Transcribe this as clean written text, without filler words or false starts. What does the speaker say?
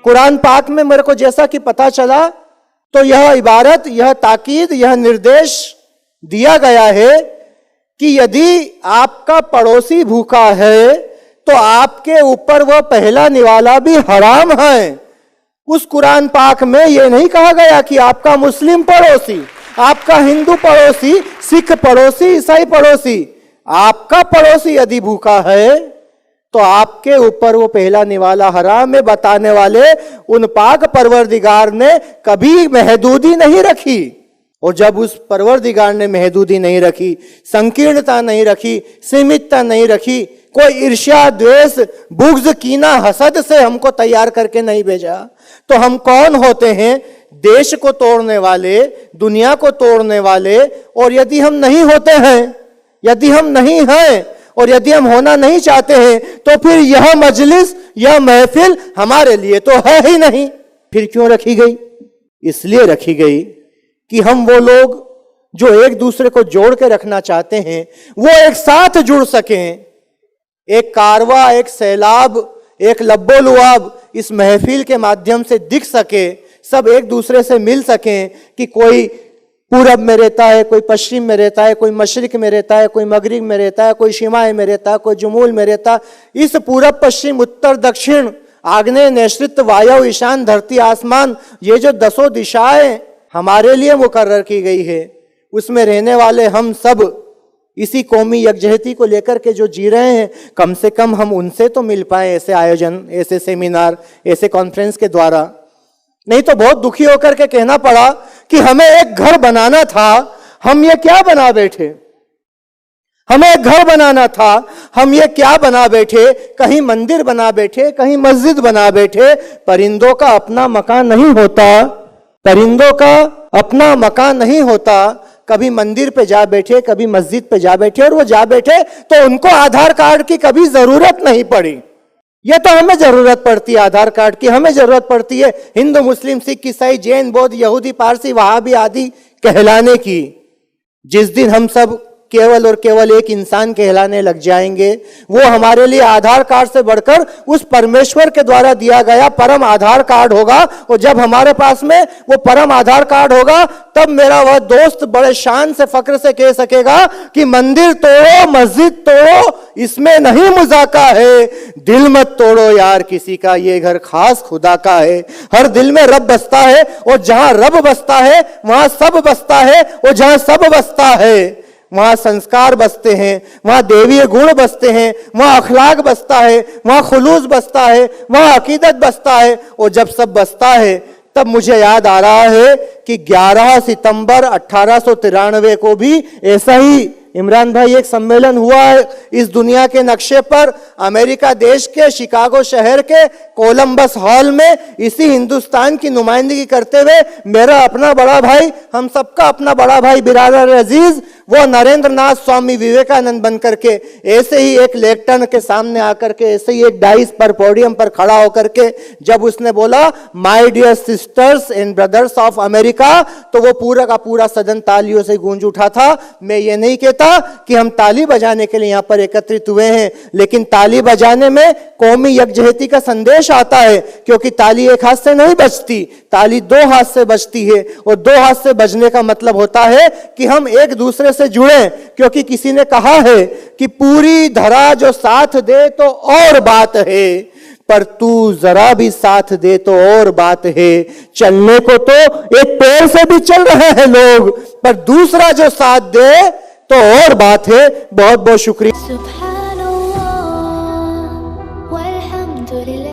कुरान पाक में मेरे को जैसा कि पता चला तो यह इबारत, यह ताकीद, यह निर्देश दिया गया है कि यदि आपका पड़ोसी भूखा है तो आपके ऊपर वह पहला निवाला भी हराम है। उस कुरान पाक में यह नहीं कहा गया कि आपका मुस्लिम पड़ोसी, आपका हिंदू पड़ोसी, सिख पड़ोसी, ईसाई पड़ोसी, आपका पड़ोसी यदि भूखा है तो आपके ऊपर वो पहला निवाला हराम है बताने वाले उन पाक परवरदिगार ने कभी महदूदी नहीं रखी। और जब उस परवरदिगार ने महदूदी नहीं रखी, संकीर्णता नहीं रखी, सीमितता नहीं रखी, कोई ईर्ष्या, द्वेष, बुग़्ज़, कीना, हसद से हमको तैयार करके नहीं भेजा, तो हम कौन होते हैं? देश को तोड़ने वाले, दुनिया को तोड़ने वाले। और यदि हम नहीं होते हैं, यदि हम नहीं हैं और यदि हम होना नहीं चाहते हैं तो फिर यह मजलिस, यह महफिल हमारे लिए तो है ही नहीं। फिर क्यों रखी गई? इसलिए रखी गई कि हम वो लोग जो एक दूसरे को जोड़ के रखना चाहते हैं वो एक साथ जुड़ सकें। एक कारवा, एक सैलाब, एक लब्बो लुआब इस महफिल के माध्यम से दिख सके, सब एक दूसरे से मिल सकें कि कोई पूरब में रहता है, कोई पश्चिम में रहता है, कोई मशरिक में रहता है, कोई मगरिब में रहता है, कोई शिमाए में रहता है, कोई जुमूल में रहता है। इस पूरब, पश्चिम, उत्तर, दक्षिण, आग्नेय, नैऋत्य, वायु, ईशान, धरती, आसमान, ये जो 10 दिशाएं हमारे लिए मुकर्रर की गई है, उसमें रहने वाले हम सब इसी कौमी यकजहती को लेकर के जो जी रहे हैं, कम से कम हम उनसे तो मिल पाए ऐसे आयोजन, ऐसे सेमिनार, ऐसे कॉन्फ्रेंस के द्वारा। नहीं तो बहुत दुखी होकर के कहना पड़ा कि हमें एक घर बनाना था, हम ये क्या बना बैठे। हमें एक घर बनाना था, हम ये क्या बना बैठे। कहीं मंदिर बना बैठे, कहीं मस्जिद बना बैठे। परिंदों का अपना मकान नहीं होता, परिंदों का अपना मकान नहीं होता। कभी मंदिर पे जा बैठे, कभी मस्जिद पे जा बैठे, और वो जा बैठे तो उनको आधार कार्ड की कभी जरूरत नहीं पड़ी। ये तो हमें जरूरत पड़ती है आधार कार्ड की, हमें जरूरत पड़ती है हिंदू, मुस्लिम, सिख, ईसाई, जैन, बौद्ध, यहूदी, पारसी, वहाबी आदि कहलाने की। जिस दिन हम सब केवल और केवल एक इंसान कहलाने लग जाएंगे, वो हमारे लिए आधार कार्ड से बढ़कर उस परमेश्वर के द्वारा दिया गया परम आधार कार्ड होगा। और जब हमारे पास में वो परम आधार कार्ड होगा, तब मेरा वह दोस्त बड़े शान से, फक्र से कह सकेगा कि मंदिर तोड़ो, मस्जिद तोड़ो, इसमें नहीं मुजाका है। दिल मत तोड़ो यार किसी का, ये घर खास खुदा का है। हर दिल में रब बसता है, और जहां रब बसता है वहां सब बसता है, और जहां सब बसता है वहां संस्कार बसते हैं, वहां देवीय गुण बसते हैं, वहां अखलाक बसता है, वहां खुलूस बसता है, वहां अकीदत बसता है। और जब सब बसता है तब मुझे याद आ रहा है कि 11 सितंबर 1893 को भी ऐसा ही इमरान भाई एक सम्मेलन हुआ है इस दुनिया के नक्शे पर, अमेरिका देश के शिकागो शहर के कोलंबस हॉल में। इसी हिंदुस्तान की नुमाइंदगी करते हुए मेरा अपना बड़ा भाई, हम सबका अपना बड़ा भाई बिरादर अजीज, वो नरेंद्र नाथ स्वामी विवेकानंद बनकर के ऐसे ही एक लेक्टर्न के सामने आकर के, ऐसे ही एक डाइस पर, पोडियम पर खड़ा होकर के जब उसने बोला my dear sisters and brothers of America, तो वो पूरा का पूरा सदन तालियों से गूंज उठा था। मैं ये नहीं कहता कि हम ताली बजाने के लिए यहां पर एकत्रित हुए हैं, लेकिन ताली बजाने में कौमी यकजहती का संदेश आता है, क्योंकि ताली एक हाथ से नहीं बजती, ताली 2 हाथ से बजती है। और 2 हाथ से बजने का मतलब होता है कि हम एक दूसरे से जुड़े, क्योंकि किसी ने कहा है कि पूरी धरा जो साथ दे तो और बात है, पर तू जरा भी साथ दे तो और बात है। चलने को तो एक पैर से भी चल रहे हैं लोग, पर दूसरा जो साथ दे तो और बात है। बहुत बहुत शुक्रिया।